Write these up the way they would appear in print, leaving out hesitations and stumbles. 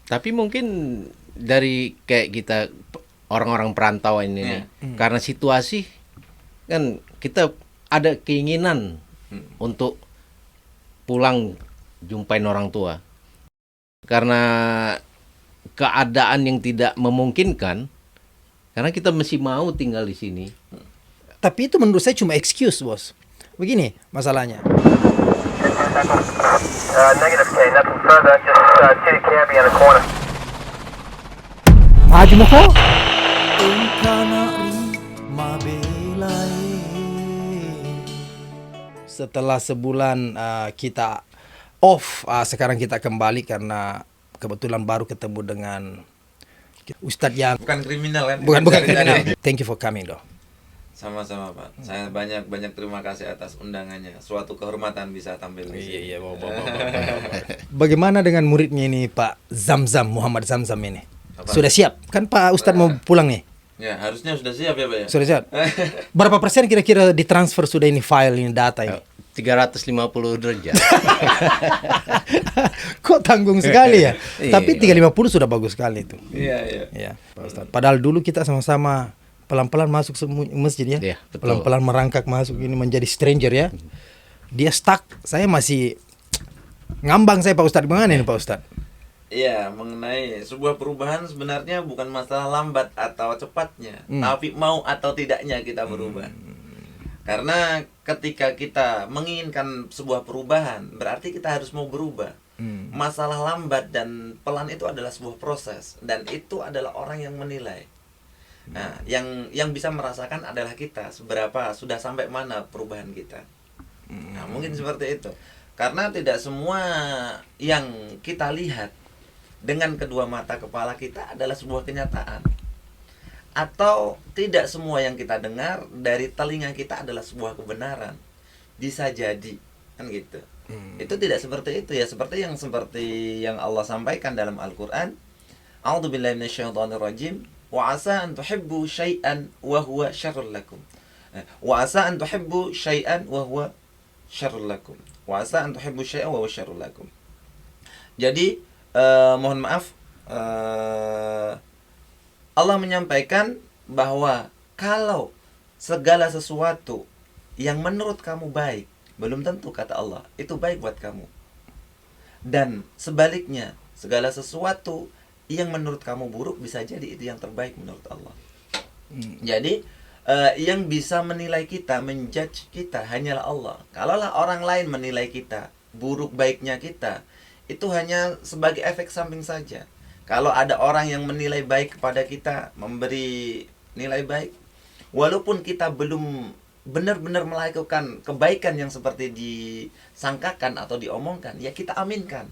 Tapi mungkin dari kayak kita orang-orang perantauan ini nih, karena situasi kan kita ada keinginan untuk pulang jumpain orang tua. Karena keadaan yang tidak memungkinkan, karena kita masih mau tinggal di sini. Tapi itu menurut saya cuma excuse, bos. Begini masalahnya. Negative K, nothing further, just Titty Cabby in the corner. Maju mo ko? Setelah sebulan kita off, sekarang kita kembali karena kebetulan baru ketemu dengan Ustadz yang Bukan kriminal kan? bukan Dari- kriminal. dari- Thank you for coming, doh. Sama-sama Pak. Saya banyak terima kasih atas undangannya. Suatu kehormatan bisa tampil di sini. Iya, Bagaimana dengan muridnya ini, Pak Zamzam, Muhammad Zamzam ini? Apa? Sudah siap? Kan Pak Ustadz mau pulang nih. Ya, harusnya sudah siap ya Pak ya. Sudah siap? Berapa persen kira-kira ditransfer sudah ini file, ini data ini? 350 derajat. Kok tanggung sekali ya? Iya. Tapi 350 sudah bagus sekali itu. Iya, iya. Ya, Pak Ustadz. Padahal dulu kita sama-sama pelan-pelan masuk masjid ya. Iya, betul. Pelan-pelan merangkak masuk ini menjadi stranger ya. Dia stuck, saya masih ngambang saya Pak Ustadz. Bagaimana ini Pak Ustadz? Iya, mengenai sebuah perubahan sebenarnya bukan masalah lambat atau cepatnya, tapi mau atau tidaknya kita berubah. Karena ketika kita menginginkan sebuah perubahan, berarti kita harus mau berubah. Masalah lambat dan pelan itu adalah sebuah proses, dan itu adalah orang yang menilai. Nah, yang bisa merasakan adalah kita, seberapa sudah sampai mana perubahan kita. Nah, mungkin seperti itu. Karena tidak semua yang kita lihat dengan kedua mata kepala kita adalah sebuah kenyataan. Atau tidak semua yang kita dengar dari telinga kita adalah sebuah kebenaran. Bisa jadi, kan gitu. Itu tidak seperti itu ya, seperti yang Allah sampaikan dalam Al-Qur'an. A'udzubillahi minasyaitonirrajim. Wa 'asa an tuhibbu syai'an wa huwa syarrul lakum. Wa 'asa an tuhibbu syai'an wa huwa syarrul lakum. Wa 'asa an tuhibbu syai'an wa huwa syarrul lakum. Jadi mohon maaf, Allah menyampaikan bahwa kalau segala sesuatu yang menurut kamu baik, belum tentu kata Allah itu baik buat kamu. Dan sebaliknya, segala sesuatu yang menurut kamu buruk bisa jadi itu yang terbaik menurut Allah. Jadi yang bisa menilai kita, menjudge kita hanyalah Allah. Kalaulah orang lain menilai kita, buruk baiknya kita, itu hanya sebagai efek samping saja. Kalau ada orang yang menilai baik kepada kita, memberi nilai baik, walaupun kita belum benar-benar melakukan kebaikan yang seperti disangkakan atau diomongkan, ya kita aminkan.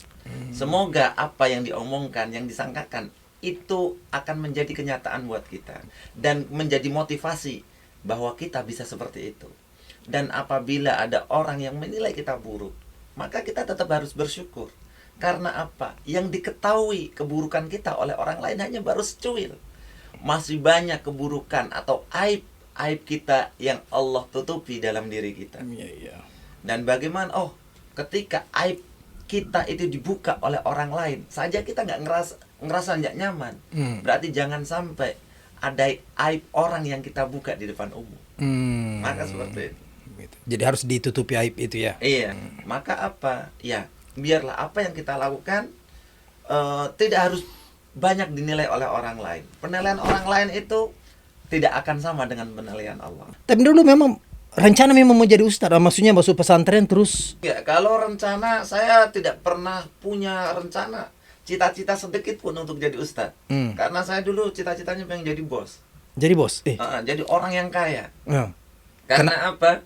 Semoga apa yang diomongkan, yang disangkakan, itu akan menjadi kenyataan buat kita. Dan menjadi motivasi bahwa kita bisa seperti itu. Dan apabila ada orang yang menilai kita buruk, maka kita tetap harus bersyukur. Karena apa? Yang diketahui keburukan kita oleh orang lain hanya baru secuil. Masih banyak keburukan atau aib kita yang Allah tutupi dalam diri kita. Dan bagaimana? Ketika aib kita itu dibuka oleh orang lain, saja kita nggak ngerasa nggak nyaman. Berarti jangan sampai ada aib orang yang kita buka di depan umum. Maka seperti itu. Jadi harus ditutupi aib itu ya. Iya. Maka apa? Ya, biarlah apa yang kita lakukan tidak harus banyak dinilai oleh orang lain. Penilaian orang lain itu tidak akan sama dengan penilaian Allah. Tapi dulu memang rencana memang mau jadi ustadz, maksudnya masuk pesantren terus. Ya, kalau rencana saya tidak pernah punya rencana cita-cita sedikit pun untuk jadi ustadz. Karena saya dulu cita-citanya pengen jadi bos. Jadi bos. Jadi orang yang kaya. Ya. Karena apa?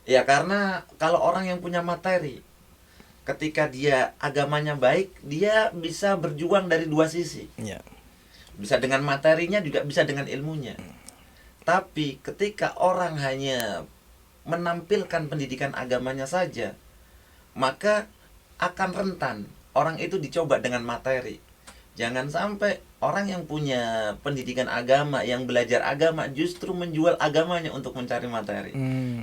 Ya karena kalau orang yang punya materi, ketika dia agamanya baik, dia bisa berjuang dari dua sisi. Ya. Bisa dengan materinya, juga bisa dengan ilmunya. Tapi ketika orang hanya menampilkan pendidikan agamanya saja, maka akan rentan orang itu dicoba dengan materi. Jangan sampai orang yang punya pendidikan agama, yang belajar agama justru menjual agamanya untuk mencari materi.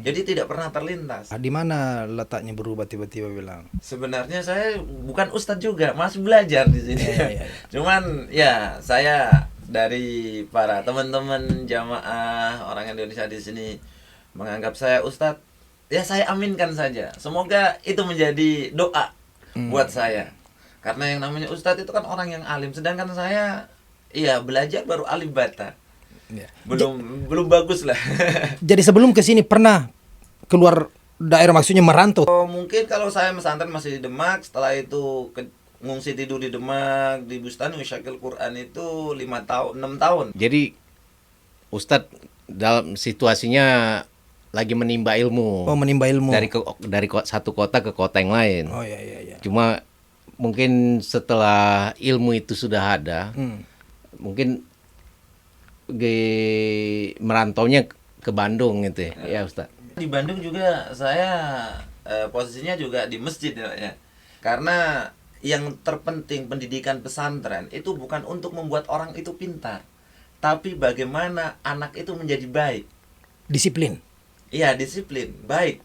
Jadi tidak pernah terlintas. Di mana letaknya berubah tiba-tiba bilang? Sebenarnya saya bukan ustadz juga, masih belajar di sini. Iya. Cuman ya saya dari para teman-teman jamaah orang Indonesia di sini menganggap saya ustadz. Ya saya aminkan saja. Semoga itu menjadi doa buat saya. Karena yang namanya ustadz itu kan orang yang alim, sedangkan saya iya belajar baru alif bata. Ya. Belum bagus lah. Jadi sebelum ke sini pernah keluar daerah, maksudnya merantau? Mungkin kalau saya pesantren masih di Demak, setelah itu ngungsi tidur di Demak, di Bustani Syakil Quran itu 6 tahun. Jadi Ustadz dalam situasinya lagi menimba ilmu. Oh, menimba ilmu. Dari satu kota ke kota yang lain. Oh iya. Cuma mungkin setelah ilmu itu sudah ada, mungkin merantaunya ke Bandung gitu ya Ustaz. Di Bandung juga saya posisinya juga di masjid ya. Karena yang terpenting pendidikan pesantren itu bukan untuk membuat orang itu pintar, tapi bagaimana anak itu menjadi baik. Disiplin. Iya, disiplin, baik.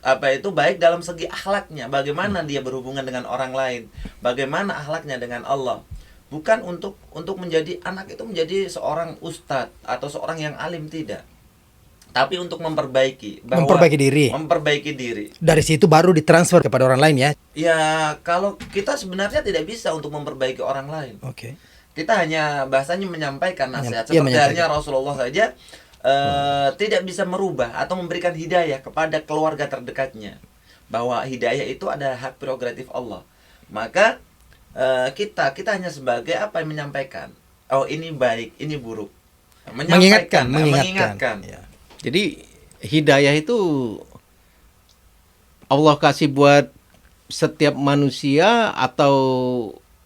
Apa itu baik dalam segi akhlaknya, bagaimana dia berhubungan dengan orang lain, bagaimana akhlaknya dengan Allah. Bukan untuk menjadi anak itu menjadi seorang ustadz atau seorang yang alim, tidak. Tapi untuk memperbaiki diri. Dari situ baru ditransfer kepada orang lain ya. Ya, kalau kita sebenarnya tidak bisa untuk memperbaiki orang lain. Oke. Kita hanya bahasanya menyampaikan nasihat. Iya, Seperti halnya Rasulullah saja tidak bisa merubah atau memberikan hidayah kepada keluarga terdekatnya, bahwa hidayah itu adalah hak prerogatif Allah. Maka kita hanya sebagai apa yang menyampaikan, oh ini baik, ini buruk, mengingatkan. Ya. Jadi hidayah itu Allah kasih buat setiap manusia, atau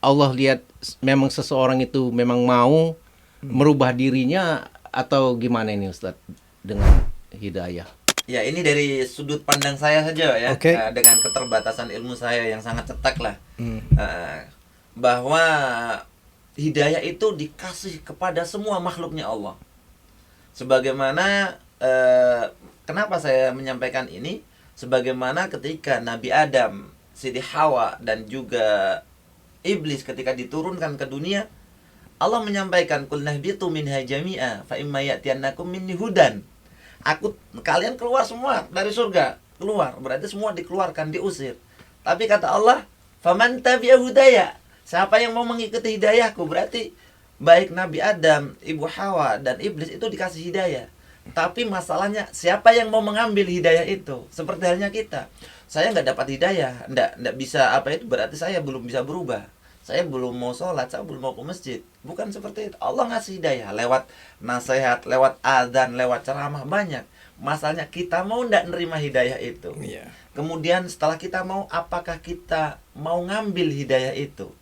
Allah lihat memang seseorang itu memang mau merubah dirinya, atau gimana ini Ustadz dengan hidayah? Ya, ini dari sudut pandang saya saja ya. Oke. Dengan keterbatasan ilmu saya yang sangat cetak lah. Bahwa hidayah itu dikasih kepada semua makhluknya Allah. Sebagaimana kenapa saya menyampaikan ini? Sebagaimana ketika Nabi Adam, Siti Hawa, dan juga iblis ketika diturunkan ke dunia, Allah menyampaikan, qul nahbitu minha jami'a fa imma ya'tiyannakum minni hudan. Kalian keluar semua dari surga, keluar, berarti semua dikeluarkan, diusir. Tapi kata Allah, faman tabi'a hudaya, siapa yang mau mengikuti hidayahku, berarti baik Nabi Adam, Ibu Hawa, dan iblis itu dikasih hidayah. Tapi masalahnya siapa yang mau mengambil hidayah itu? Seperti halnya kita. Saya nggak dapat hidayah, nggak bisa apa itu, berarti saya belum bisa berubah. Saya belum mau sholat, saya belum mau ke masjid. Bukan seperti itu. Allah ngasih hidayah lewat nasihat, lewat adzan, lewat ceramah, banyak. Masalahnya kita mau ndak nerima hidayah itu. Iya. Kemudian setelah kita mau, apakah kita mau ngambil hidayah itu?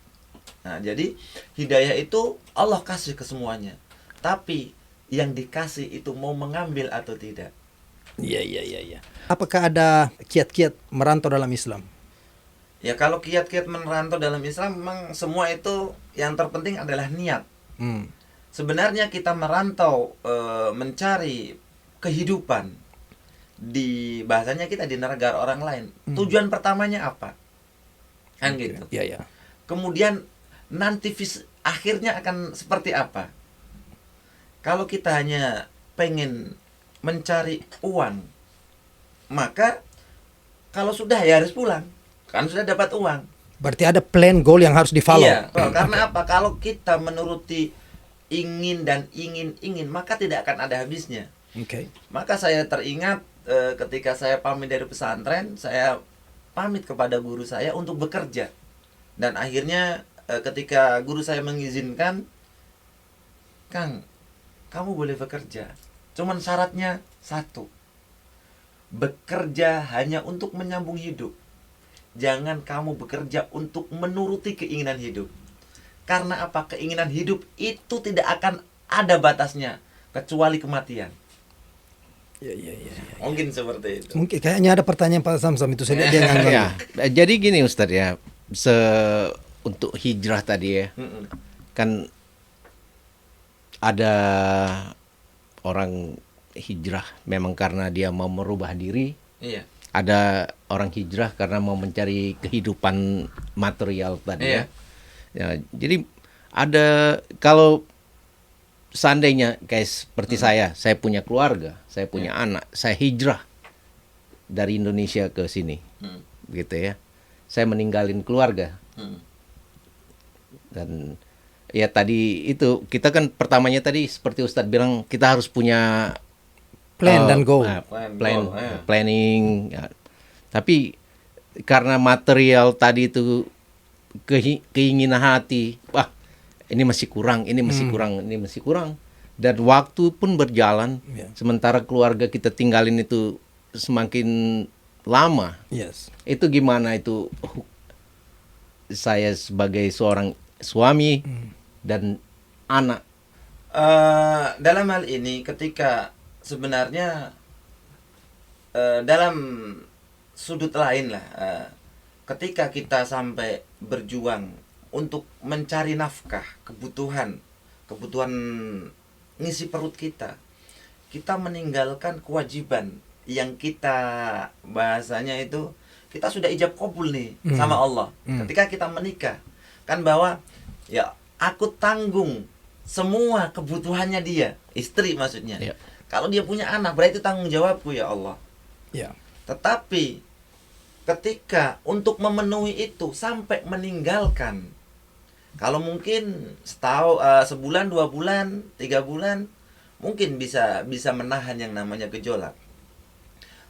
Nah, jadi hidayah itu Allah kasih ke semuanya. Tapi yang dikasih itu mau mengambil atau tidak. Iya. Apakah ada kiat-kiat merantau dalam Islam? Ya, kalau kiat-kiat merantau dalam Islam memang semua itu yang terpenting adalah niat. Sebenarnya kita merantau mencari kehidupan di bahasanya kita di negara orang lain. Tujuan pertamanya apa? Kan gitu. Iya. Kemudian nanti akhirnya akan seperti apa? Kalau kita hanya pengen mencari uang, maka kalau sudah ya harus pulang. Kan sudah dapat uang. Berarti ada plan goal yang harus di-follow. Iya, karena apa? Kalau kita menuruti ingin dan ingin, maka tidak akan ada habisnya. Oke. Maka saya teringat ketika saya pamit dari pesantren, saya pamit kepada guru saya untuk bekerja. Dan akhirnya ketika guru saya mengizinkan, Kang, kamu boleh bekerja. Cuman syaratnya satu. Bekerja hanya untuk menyambung hidup. Jangan kamu bekerja untuk menuruti keinginan hidup. Karena apa? Keinginan hidup itu tidak akan ada batasnya kecuali kematian. Iya. Mungkin seperti itu. Mungkin kayaknya ada pertanyaan Pak Samsam itu, saya lihat dia nganggur. Ya, jadi gini Ustadz ya, untuk hijrah tadi ya. kan ada orang hijrah memang karena dia mau merubah diri. Iya. Ada orang hijrah karena mau mencari kehidupan material tadi Iya. ya. Jadi ada, kalau seandainya kayak seperti saya punya keluarga, saya punya anak, saya hijrah dari Indonesia ke sini, gitu ya. Saya meninggalin keluarga. Dan ya tadi itu kita kan pertamanya tadi seperti Ustadz bilang kita harus punya Plan dan goal. Planning. Ya. Tapi karena material tadi itu keinginan hati, wah ini masih kurang, ini masih kurang, ini masih kurang. Dan waktu pun berjalan, sementara keluarga kita tinggalin itu semakin lama. Yes. Itu gimana itu saya sebagai seorang suami dan anak. Dalam hal ini ketika sebenarnya dalam sudut lain lah, ketika kita sampai berjuang untuk mencari nafkah, kebutuhan ngisi perut kita meninggalkan kewajiban yang kita bahasanya itu kita sudah ijab kabul nih sama Allah. Ketika kita menikah kan bahwa ya aku tanggung semua kebutuhannya dia, istri maksudnya. Ya. Kalau dia punya anak berarti tanggung jawabku ya Allah. Ya. Tetapi ketika untuk memenuhi itu sampai meninggalkan, kalau mungkin sebulan, 2 bulan, 3 bulan mungkin bisa menahan yang namanya gejolak.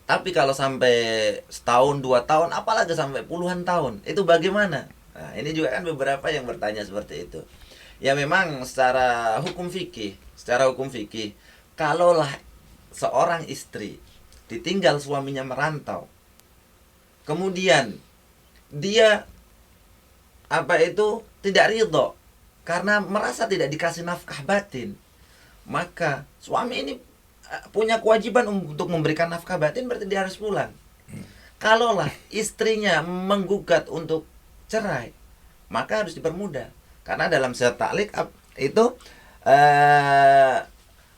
Tapi kalau sampai setahun, 2 tahun, apalagi sampai puluhan tahun, itu bagaimana? Nah, ini juga kan beberapa yang bertanya seperti itu. Ya memang secara hukum fikih, kalaulah seorang istri ditinggal suaminya merantau, kemudian dia tidak ridho karena merasa tidak dikasih nafkah batin, maka suami ini punya kewajiban untuk memberikan nafkah batin, berarti dia harus pulang. Kalaulah istrinya menggugat untuk cerai, maka harus dipermudah. Karena dalam syarat taklik itu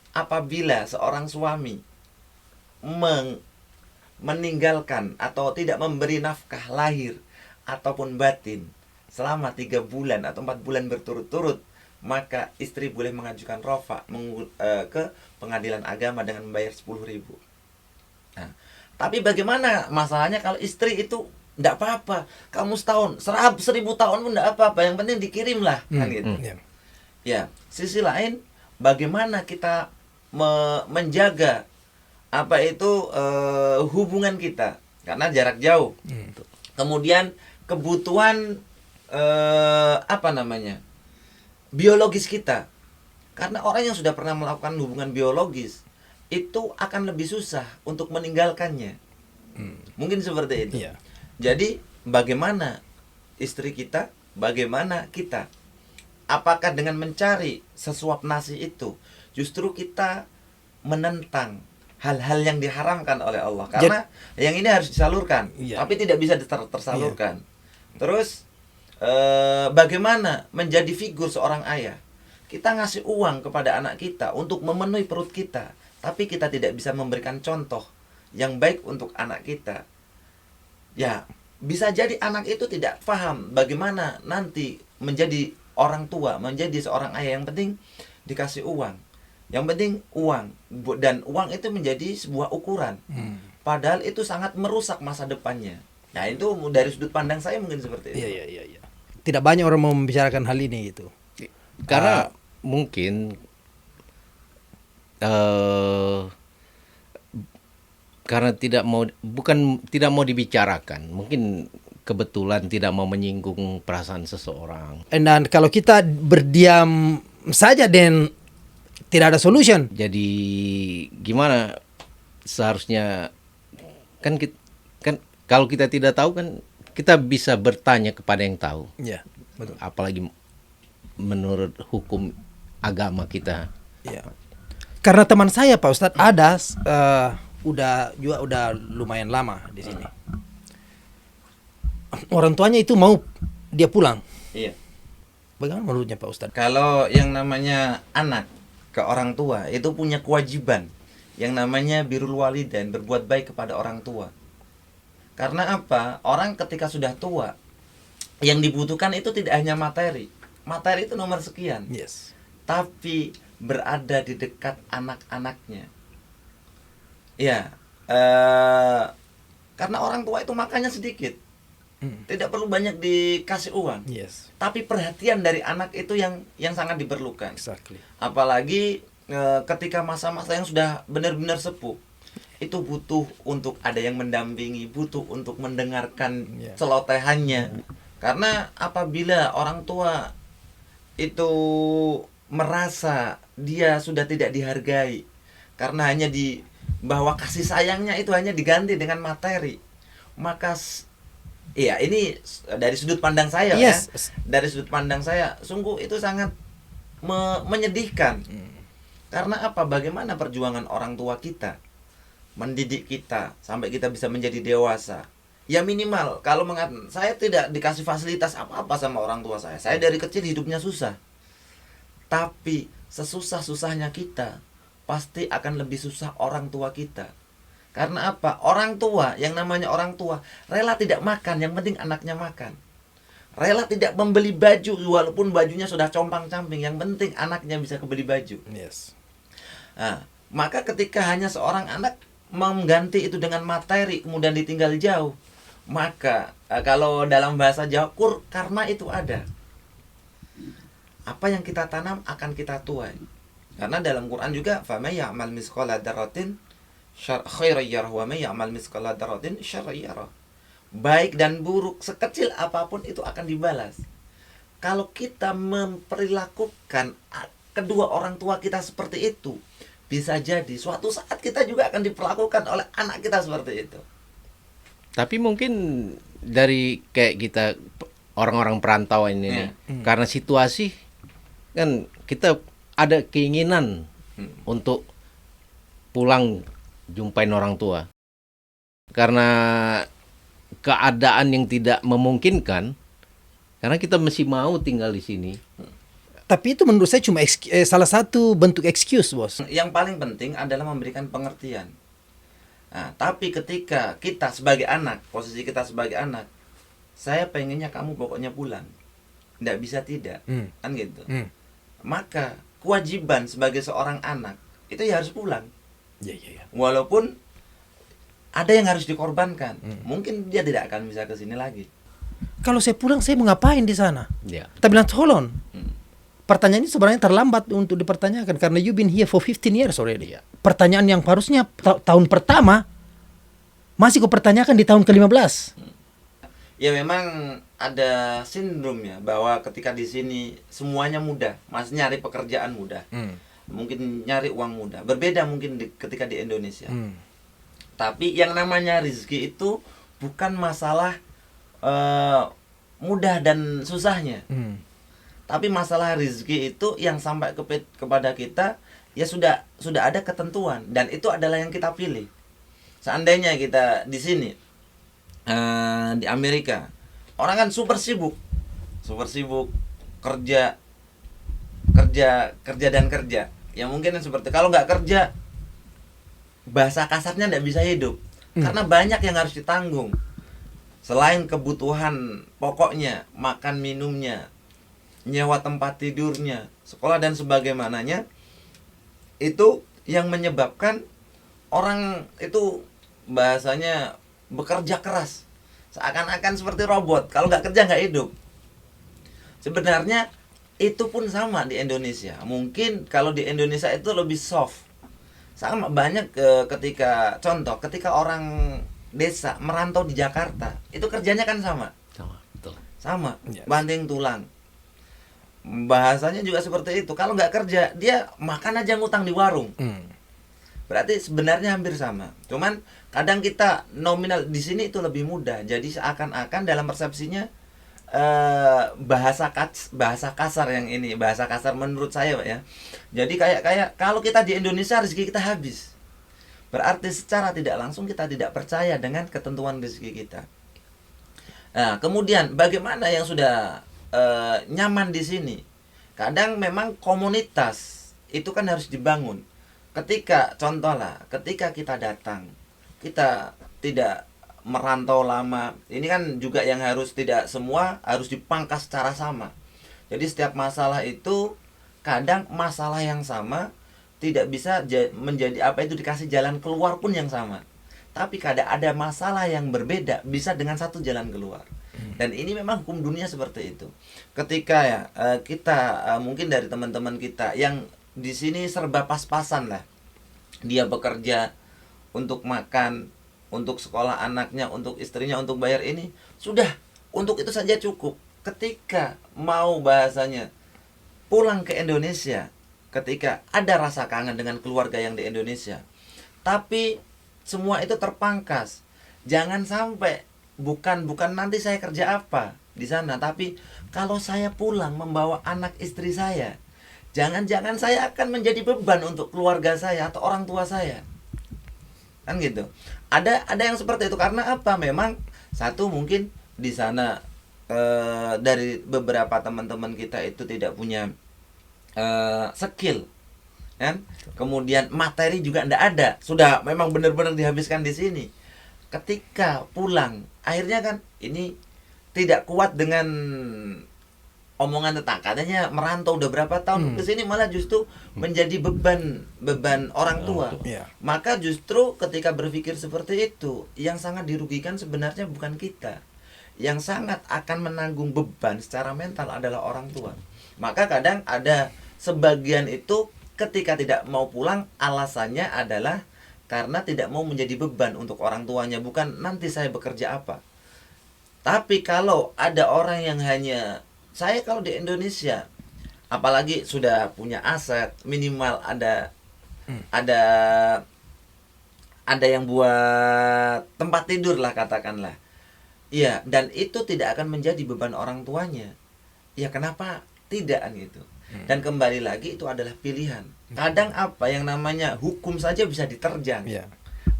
apabila seorang suami meninggalkan atau tidak memberi nafkah lahir ataupun batin selama 3 bulan atau 4 bulan berturut-turut, maka istri boleh mengajukan rofa ke pengadilan agama dengan membayar 10.000. Nah, tapi bagaimana masalahnya kalau istri itu tidak apa-apa, kamu setahun, 1000 tahun pun tidak apa-apa, yang penting dikirim lah, kan gitu. Ya, sisi lain, bagaimana kita menjaga hubungan kita karena jarak jauh. Kemudian kebutuhan biologis kita, karena orang yang sudah pernah melakukan hubungan biologis itu akan lebih susah untuk meninggalkannya. Mungkin seperti itu. Iya. Jadi bagaimana istri kita, bagaimana kita, apakah dengan mencari sesuap nasi itu justru kita menentang hal-hal yang diharamkan oleh Allah, karena yang ini harus disalurkan, tapi tidak bisa tersalurkan. Terus bagaimana menjadi figur seorang ayah, kita ngasih uang kepada anak kita untuk memenuhi perut kita, tapi kita tidak bisa memberikan contoh yang baik untuk anak kita. Ya, bisa jadi anak itu tidak paham bagaimana nanti menjadi orang tua, menjadi seorang ayah. Yang penting dikasih uang, yang penting uang, dan uang itu menjadi sebuah ukuran. Padahal itu sangat merusak masa depannya. Nah, itu dari sudut pandang saya mungkin seperti itu. Iya. Tidak banyak orang mau membicarakan hal ini itu. Karena mungkin karena tidak mau dibicarakan, mungkin kebetulan tidak mau menyinggung perasaan seseorang. Dan kalau kita berdiam saja dan tidak ada solution, jadi gimana seharusnya kan kalau kita tidak tahu kan kita bisa bertanya kepada yang tahu. Ya, betul. Apalagi menurut hukum agama kita. Ya. Karena teman saya Pak Ustadz ada udah lumayan lama di sini. Orang tuanya itu mau dia pulang. Iya. Bagaimana menurutnya Pak Ustadz? Kalau yang namanya anak ke orang tua itu punya kewajiban yang namanya birrul walidain, berbuat baik kepada orang tua. Karena apa? Orang ketika sudah tua, yang dibutuhkan itu tidak hanya materi. Materi itu nomor sekian. Yes. Tapi berada di dekat anak-anaknya. Ya, karena orang tua itu makannya sedikit. Tidak perlu banyak dikasih uang. Yes. Tapi perhatian dari anak itu yang sangat diperlukan. Exactly. Apalagi ketika masa-masa yang sudah benar-benar sepuh, itu butuh untuk ada yang mendampingi, butuh untuk mendengarkan celotehannya. Karena apabila orang tua itu merasa dia sudah tidak dihargai karena hanya bahwa kasih sayangnya itu hanya diganti dengan materi, maka iya, ini dari sudut pandang saya ya. Dari sudut pandang saya sungguh itu sangat menyedihkan. Karena apa? Bagaimana perjuangan orang tua kita mendidik kita sampai kita bisa menjadi dewasa. Ya minimal kalau saya tidak dikasih fasilitas apa-apa sama orang tua saya. Saya dari kecil hidupnya susah. Tapi sesusah-susahnya kita pasti akan lebih susah orang tua kita. Karena apa? Orang tua, yang namanya orang tua rela tidak makan, yang penting anaknya makan. Rela tidak membeli baju walaupun bajunya sudah compang-camping, yang penting anaknya bisa kebeli baju. Yes. Nah, maka ketika hanya seorang anak mengganti itu dengan materi kemudian ditinggal jauh, maka kalau dalam bahasa Jawa karma itu ada. Apa yang kita tanam akan kita tuai. Karena dalam Quran juga famay ya'mal misqala dzarratin khairan yarah wa may ya'mal misqala dzarratin syarran yarah. Baik dan buruk sekecil apapun itu akan dibalas. Kalau kita memperlakukan kedua orang tua kita seperti itu, bisa jadi suatu saat kita juga akan diperlakukan oleh anak kita seperti itu. Tapi mungkin dari kayak kita orang-orang perantauan ini, karena situasi kan kita ada keinginan untuk pulang jumpain orang tua. Karena keadaan yang tidak memungkinkan, karena kita masih mau tinggal di sini. Tapi itu menurut saya cuma salah satu bentuk excuse, Bos. Yang paling penting adalah memberikan pengertian. Nah, tapi ketika kita sebagai anak, posisi kita sebagai anak, saya pengennya kamu pokoknya pulang. Nggak bisa tidak, kan gitu. Maka kewajiban sebagai seorang anak itu ya harus pulang. Ya. Walaupun ada yang harus dikorbankan, mungkin dia tidak akan bisa ke sini lagi. Kalau saya pulang, saya mau ngapain di sana? Ya. Kita bilang tolong. Pertanyaan ini sebenarnya terlambat untuk dipertanyakan karena you've been here for 15 years already. Pertanyaan yang harusnya tahun pertama masih kau pertanyakan di tahun ke-15. Ya memang ada sindrom ya bahwa ketika di sini semuanya mudah, Mas nyari pekerjaan mudah. Mungkin nyari uang mudah. Berbeda mungkin ketika di Indonesia. Tapi yang namanya rezeki itu bukan masalah mudah dan susahnya. Tapi masalah rezeki itu yang sampai kepada kita ya sudah ada ketentuan dan itu adalah yang kita pilih. Seandainya kita di sini di Amerika, orang kan super sibuk kerja dan kerja. Ya mungkin seperti kalau nggak kerja, bahasa kasarnya nggak bisa hidup karena banyak yang harus ditanggung. Selain kebutuhan pokoknya, makan minumnya, nyewa tempat tidurnya, sekolah dan sebagaimananya, itu yang menyebabkan orang itu bahasanya bekerja keras, seakan-akan seperti robot. Kalau nggak kerja nggak hidup. Sebenarnya itu pun sama di Indonesia. Mungkin kalau di Indonesia itu lebih soft. Sama banyak ketika orang desa merantau di Jakarta, itu kerjanya kan sama. Sama, Yes. banting tulang. Bahasanya juga seperti itu. Kalau nggak kerja, dia makan aja ngutang di warung. Berarti sebenarnya hampir sama. Cuman kadang kita nominal di sini itu lebih mudah. Jadi seakan-akan dalam persepsinya bahasa kasar yang ini, bahasa kasar menurut saya, Pak ya. Jadi kayak kalau kita di Indonesia rezeki kita habis. Berarti secara tidak langsung kita tidak percaya dengan ketentuan rezeki kita. Nah, kemudian bagaimana yang sudah nyaman di sini. Kadang memang komunitas itu kan harus dibangun. Ketika ketika kita datang, kita tidak merantau lama. Ini kan juga yang harus, tidak semua harus dipangkas secara sama. Jadi setiap masalah itu kadang masalah yang sama tidak bisa menjadi dikasih jalan keluar pun yang sama. Tapi kadang ada masalah yang berbeda bisa dengan satu jalan keluar. Dan ini memang hukum dunia seperti itu. Ketika kita mungkin dari teman-teman kita yang di sini serba pas-pasan lah. Dia bekerja untuk makan, untuk sekolah anaknya, untuk istrinya, untuk bayar ini, sudah, untuk itu saja cukup. Ketika mau bahasanya pulang ke Indonesia, ketika ada rasa kangen dengan keluarga yang di Indonesia, tapi semua itu terpangkas. Jangan sampai bukan nanti saya kerja apa di sana, tapi kalau saya pulang membawa anak istri saya, jangan-jangan saya akan menjadi beban untuk keluarga saya atau orang tua saya. Kan gitu. Ada yang seperti itu karena apa? Memang satu mungkin di sana dari beberapa teman-teman kita itu tidak punya skill, kan? Kemudian materi juga tidak ada. Sudah memang benar-benar dihabiskan di sini. Ketika pulang, akhirnya kan ini tidak kuat dengan omongan tentang katanya merantau udah berapa tahun ke sini, malah justru menjadi beban orang tua. Maka justru ketika berpikir seperti itu, yang sangat dirugikan sebenarnya bukan kita. Yang sangat akan menanggung beban secara mental adalah orang tua. Maka kadang ada sebagian itu ketika tidak mau pulang, alasannya adalah karena tidak mau menjadi beban untuk orang tuanya, bukan nanti saya bekerja apa. Tapi kalau ada orang yang hanya, saya kalau di Indonesia, apalagi sudah punya aset, minimal ada yang buat tempat tidur lah katakanlah. Iya, dan itu tidak akan menjadi beban orang tuanya. Ya kenapa tidak kan gitu. Dan kembali lagi itu adalah pilihan. Kadang apa yang namanya hukum saja bisa diterjang.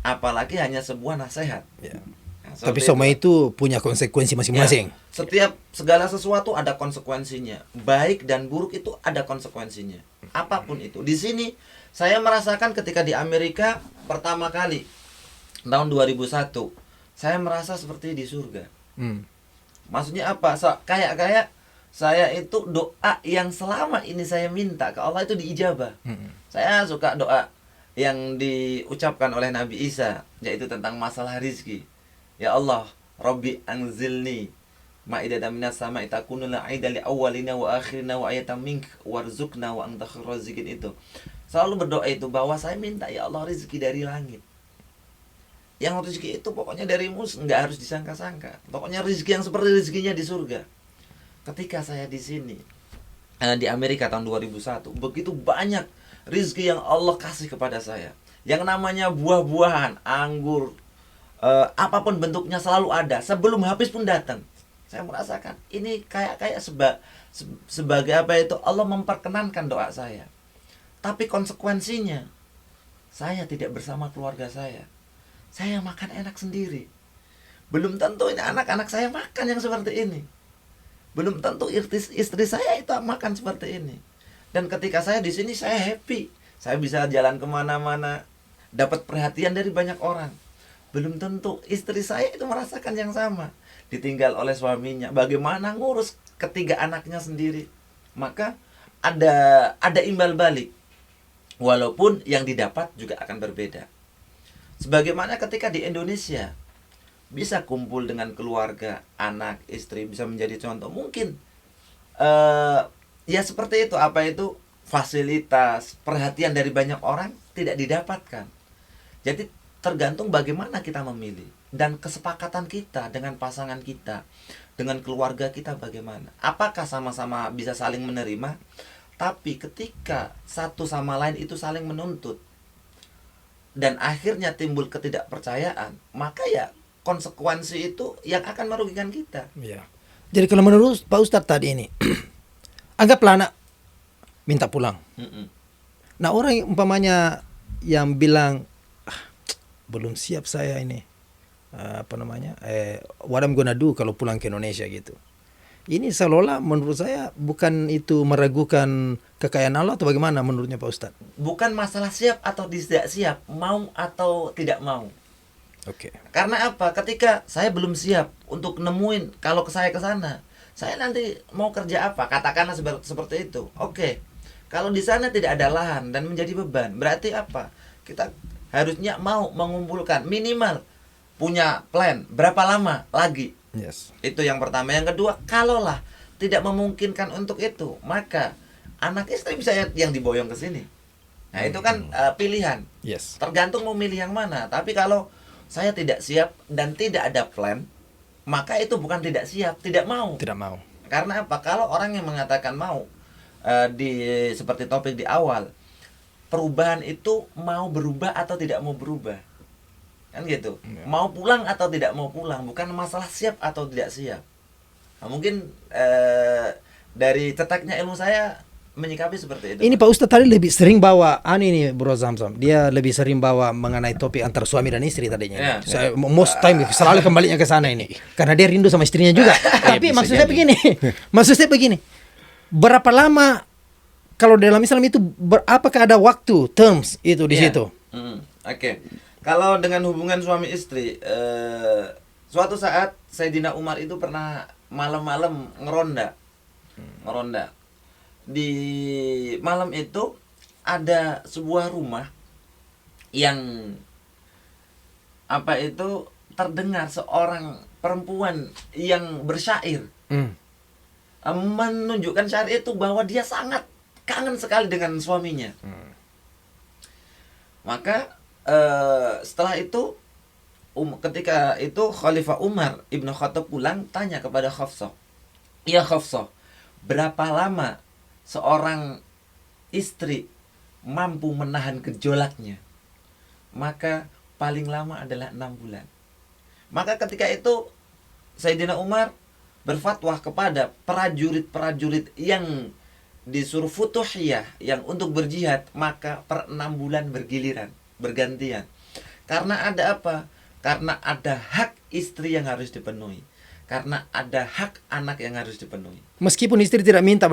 Apalagi hanya sebuah nasihat. Nah, tapi semua itu punya konsekuensi masing-masing. Setiap segala sesuatu ada konsekuensinya. Baik dan buruk itu ada konsekuensinya. Apapun itu. Di sini saya merasakan ketika di Amerika pertama kali tahun 2001, saya merasa seperti di surga. Maksudnya apa? Kayak saya itu doa yang selama ini saya minta ke Allah itu diijabah. Saya suka doa yang diucapkan oleh Nabi Isa, yaitu tentang masalah rizki. Ya Allah, Rabbi anzilni ma'idatan minas sama'i takunu la'ida li awwalina wa akhirina wa ayatan mink warzuqna wa anta khairur raziqin. Itu selalu berdoa itu bahwa saya minta ya Allah rezeki dari langit. Yang rezeki itu pokoknya darimu, nggak harus disangka-sangka. Pokoknya rezeki yang seperti rezekinya di surga. Ketika saya di sini di Amerika tahun 2001, begitu banyak rezeki yang Allah kasih kepada saya. Yang namanya buah-buahan, anggur, apapun bentuknya selalu ada. Sebelum habis pun datang. Saya merasakan ini kayak sebagai apa itu, Allah memperkenankan doa saya. Tapi konsekuensinya saya tidak bersama keluarga saya. Saya makan enak sendiri. Belum tentu ini anak-anak saya makan yang seperti ini. Belum tentu istri saya itu makan seperti ini. Dan ketika saya di sini saya happy. Saya bisa jalan kemana-mana, dapat perhatian dari banyak orang. Belum tentu istri saya itu merasakan yang sama. Ditinggal oleh suaminya. Bagaimana ngurus ketiga anaknya sendiri. Maka ada imbal balik. Walaupun yang didapat juga akan berbeda. Sebagaimana ketika di Indonesia bisa kumpul dengan keluarga, anak, istri, bisa menjadi contoh. Mungkin ya seperti itu, fasilitas, perhatian dari banyak orang tidak didapatkan. Jadi tergantung bagaimana kita memilih dan kesepakatan kita dengan pasangan kita, dengan keluarga kita bagaimana. Apakah sama-sama bisa saling menerima? Tapi ketika satu sama lain itu saling menuntut dan akhirnya timbul ketidakpercayaan, maka ya konsekuensi itu yang akan merugikan kita. Jadi kalau menurut Pak Ustadz tadi ini, anggaplah anak minta pulang. Nah orang yang umpamanya yang bilang belum siap saya ini, what I'm gonna do kalau pulang ke Indonesia gitu. Ini seolah menurut saya bukan itu meragukan kekayaan Allah atau bagaimana menurutnya Pak Ustadz? Bukan masalah siap atau tidak siap, mau atau tidak mau. Oke. Karena apa? Ketika saya belum siap untuk nemuin kalau saya ke sana, saya nanti mau kerja apa? Katakanlah seperti itu. Oke. Kalau di sana tidak ada lahan dan menjadi beban, berarti apa? Kita harusnya mau mengumpulkan minimal punya plan berapa lama lagi. Yes. Itu yang pertama. Yang kedua, kalaulah tidak memungkinkan untuk itu, maka anak istri bisa yang diboyong ke sini. Nah, itu kan pilihan. Yes. Tergantung mau milih yang mana. Tapi kalau saya tidak siap dan tidak ada plan, maka itu bukan tidak siap, tidak mau. Tidak mau. Karena apa? Kalau orang yang mengatakan mau, seperti topik di awal, perubahan itu mau berubah atau tidak mau berubah, kan gitu. Mau pulang atau tidak mau pulang, bukan masalah siap atau tidak siap. Nah, mungkin dari ceteknya ilmu saya menyikapi seperti itu. Ini Pak Ustadz tadi lebih sering bawa ini Bro Zamzam. Dia lebih sering bawa mengenai topik antar suami dan istri tadinya. Ya. Saya most time selalu kembalinya ke sana ini. Karena dia rindu sama istrinya juga. Tapi bisa maksud saya jadi. begini. Maksud saya begini. Berapa lama kalau dalam Islam itu apakah ada waktu terms itu di Iya. situ? Oke. Kalau dengan hubungan suami istri, suatu saat Sayyidina Umar itu pernah malam-malam ngeronda. Di malam itu ada sebuah rumah yang terdengar seorang perempuan yang bersyair, menunjukkan syair itu bahwa dia sangat kangen sekali dengan suaminya. Maka setelah itu ketika itu Khalifah Umar Ibnu Khattab pulang, tanya kepada Hafsah, "Ya Hafsah, berapa lama seorang istri mampu menahan gejolaknya?" Maka paling lama adalah 6 bulan. Maka ketika itu Sayyidina Umar berfatwa kepada prajurit-prajurit yang disuruh futuhiyah, yang untuk berjihad, maka per 6 bulan bergantian. Karena ada apa? Karena ada hak istri yang harus dipenuhi. Karena ada hak anak yang harus dipenuhi. Meskipun istri tidak minta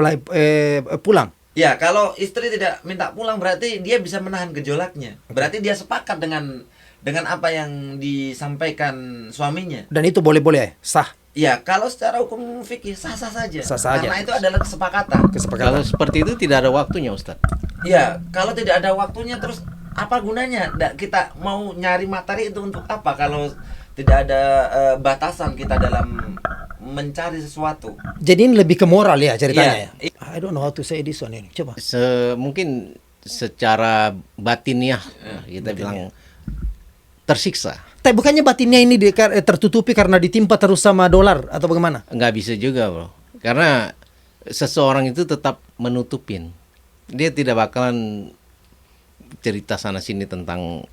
pulang. Ya, kalau istri tidak minta pulang berarti dia bisa menahan gejolaknya. Berarti dia sepakat dengan apa yang disampaikan suaminya. Dan itu boleh-boleh sah. Ya, kalau secara hukum fikih sah-sah saja. Sah-sah aja. Karena itu adalah kesepakatan. Kalau seperti itu tidak ada waktunya, Ustadz. Ya, kalau tidak ada waktunya terus apa gunanya? Kita mau nyari materi itu untuk apa kalau tidak ada batasan kita dalam mencari sesuatu. Jadi ini lebih ke moral ya ceritanya Iya. ya. I don't know how to say this one ini. Coba. Mungkin secara batiniah kita bilang tersiksa. Tapi bukannya batinnya ini tertutupi karena ditimpa terus sama dolar atau bagaimana? Nggak bisa juga, bro. Karena seseorang itu tetap menutupin. Dia tidak bakalan cerita sana sini tentang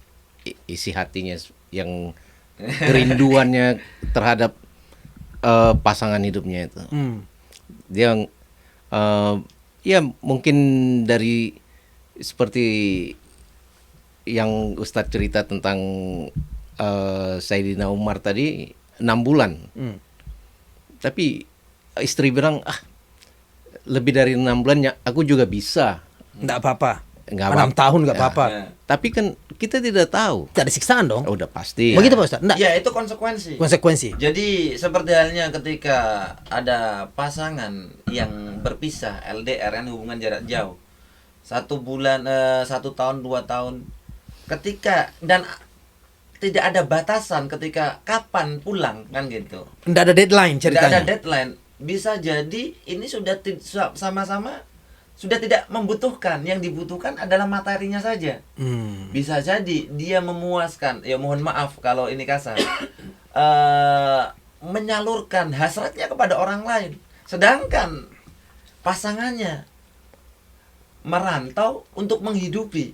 isi hatinya yang kerinduannya terhadap pasangan hidupnya itu. Dia ya mungkin dari seperti yang Ustadz cerita tentang Sayyidina Umar tadi 6 bulan. Tapi istri bilang, lebih dari 6 bulan ya aku juga bisa. Enggak apa-apa. 6 Nggak tahun enggak Ya. apa-apa. Ya. Tapi kan kita tidak tahu. Tidak ada siksaan dong. Oh, udah pasti. Begitu Pak Ustaz? Enggak. Ya, itu konsekuensi. Konsekuensi. Jadi seperti halnya ketika ada pasangan yang berpisah LDR, yang hubungan jarak jauh, 1 bulan, 1 tahun, 2 tahun, ketika dan tidak ada batasan ketika kapan pulang, kan gitu. Enggak ada deadline Tidak ada ceritanya. deadline. Bisa jadi ini sudah sama-sama sudah tidak membutuhkan. Yang dibutuhkan adalah materinya saja. Bisa jadi dia memuaskan, ya mohon maaf kalau ini kasar, menyalurkan hasratnya kepada orang lain, sedangkan pasangannya merantau untuk menghidupi.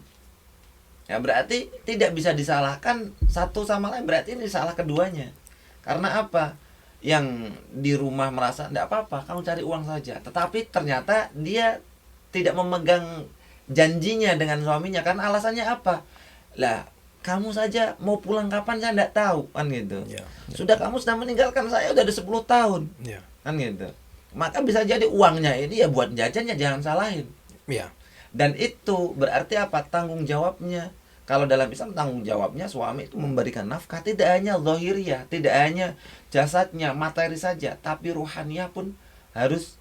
Ya berarti tidak bisa disalahkan satu sama lain, berarti ini salah keduanya. Karena apa? Yang di rumah merasa tidak apa-apa, kamu cari uang saja, tetapi ternyata dia tidak memegang janjinya dengan suaminya. Karena alasannya apa? Lah, kamu saja mau pulang kapan saya tidak tahu, kan gitu. Ya. Sudah kamu sudah meninggalkan saya udah ada 10 tahun, Ya. kan gitu. maka bisa jadi uangnya ini ya buat jajannya, jangan salahin. Iya. Dan itu berarti apa? Tanggung jawabnya. Kalau dalam Islam tanggung jawabnya suami itu memberikan nafkah, tidak hanya zahiriyah, tidak hanya jasadnya, materi saja, tapi ruhaniyah pun harus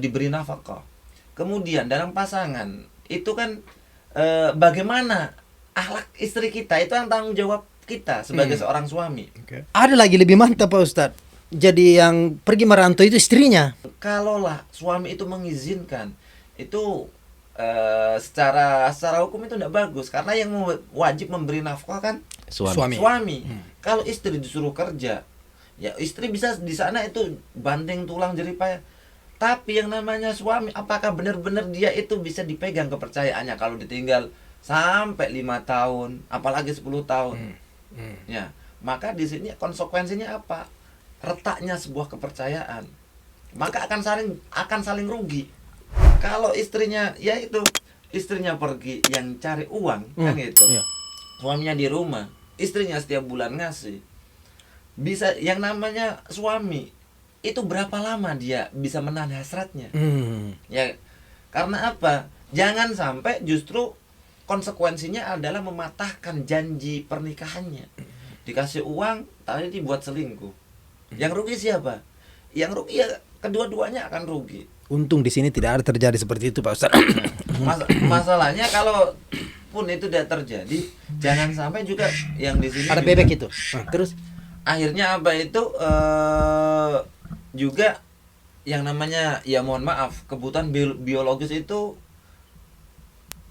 diberi nafkah. Kemudian dalam pasangan itu kan bagaimana akhlak istri kita, itu yang tanggung jawab kita sebagai seorang suami. Ada lagi lebih mantap Pak Ustadz. Jadi yang pergi merantau itu istrinya. Kalaulah suami itu mengizinkan, itu secara hukum itu tidak bagus, karena yang wajib memberi nafkah kan Suami. suami. Kalau istri disuruh kerja, ya istri bisa di sana itu banting tulang jeripaya. Tapi yang namanya suami, apakah benar-benar dia itu bisa dipegang kepercayaannya kalau ditinggal sampai 5 tahun, apalagi 10 tahun. Ya, maka di sini konsekuensinya apa? Retaknya sebuah kepercayaan. Maka akan saling rugi. Kalau istrinya, ya itu istrinya pergi yang cari uang, kan gitu. Iya. Suaminya di rumah, istrinya setiap bulan ngasih. Bisa yang namanya suami itu berapa lama dia bisa menahan hasratnya? Ya, karena apa? Jangan sampai justru konsekuensinya adalah mematahkan janji pernikahannya. Dikasih uang, tapi dibuat selingkuh. Yang rugi siapa? Yang rugi ya kedua-duanya akan rugi. Untung di sini tidak ada terjadi seperti itu Pak Ustadz. Masalahnya kalau pun itu tidak terjadi, jangan sampai juga yang di sini Ada juga- bebek itu. Terus akhirnya apa itu juga yang namanya, ya mohon maaf, kebutuhan biologis itu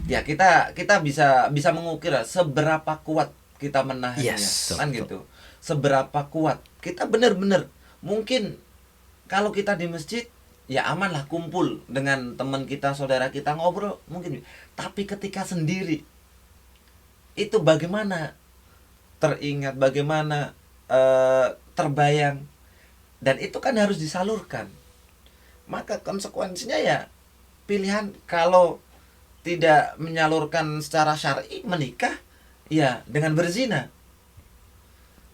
ya kita bisa mengukir lah, seberapa kuat kita menahannya. Yes. Kan gitu. Seberapa kuat kita benar-benar, mungkin kalau kita di masjid ya aman lah, kumpul dengan teman kita, saudara kita, ngobrol mungkin. Tapi ketika sendiri itu bagaimana teringat, bagaimana terbayang, dan itu kan harus disalurkan. Maka konsekuensinya ya pilihan, kalau tidak menyalurkan secara syar'i, menikah ya dengan berzina,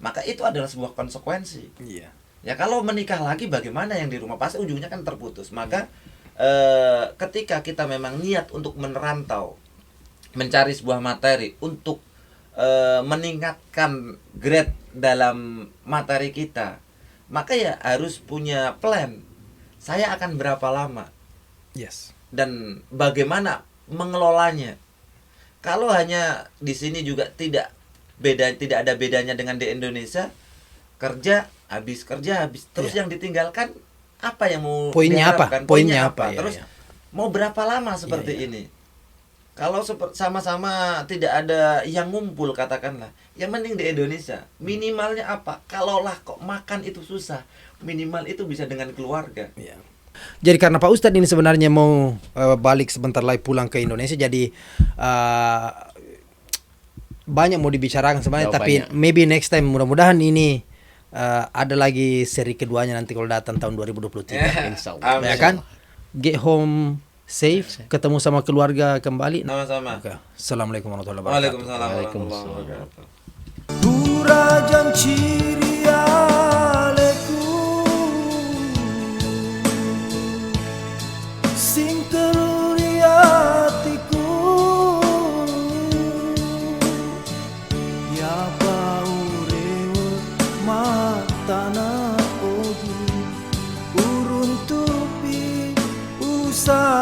maka itu adalah sebuah konsekuensi. iya. Ya kalau menikah lagi bagaimana, yang di rumah pasti ujungnya kan terputus. Maka ketika kita memang niat untuk merantau, mencari sebuah materi untuk meningkatkan grade dalam materi kita, maka ya harus punya plan. Saya akan berapa lama Yes. dan bagaimana mengelolanya. Kalau hanya di sini juga tidak ada bedanya dengan di Indonesia, kerja habis terus yang ditinggalkan apa yang mau Poinnya apa? diharapkan? Poinnya apa? Iya, Terus iya. mau berapa lama seperti Iya. ini? Kalau sama-sama tidak ada yang ngumpul, katakanlah, yang mending di Indonesia minimalnya apa? Kalaulah kok makan itu susah, minimal itu bisa dengan keluarga. Iya. Jadi karena Pak Ustadz ini sebenarnya mau balik sebentar lagi pulang ke Indonesia, jadi banyak mau dibicarakan sebenarnya, Ya, tapi banyak. maybe next time, mudah-mudahan ini ada lagi seri keduanya nanti kalau datang tahun 2023. Insya Allah. Amin. Ya kan? Get home safe, ketemu sama keluarga kembali. Sama-sama. Oke. Assalamualaikum warahmatullahi wabarakatuh. Waalaikumsalam Waalaikumsalam. warahmatullahi wabarakatuh. Purajan cirialeku sing teruri hatiku, ya bau rewel matana ogi urun tupi usapa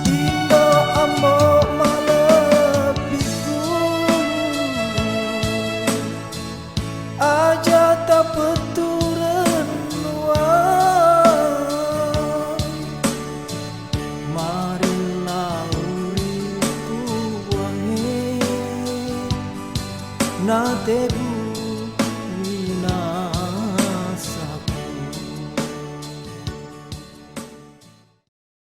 Indo amo malebiku aja tak peturen marilah uriku wangi na tebu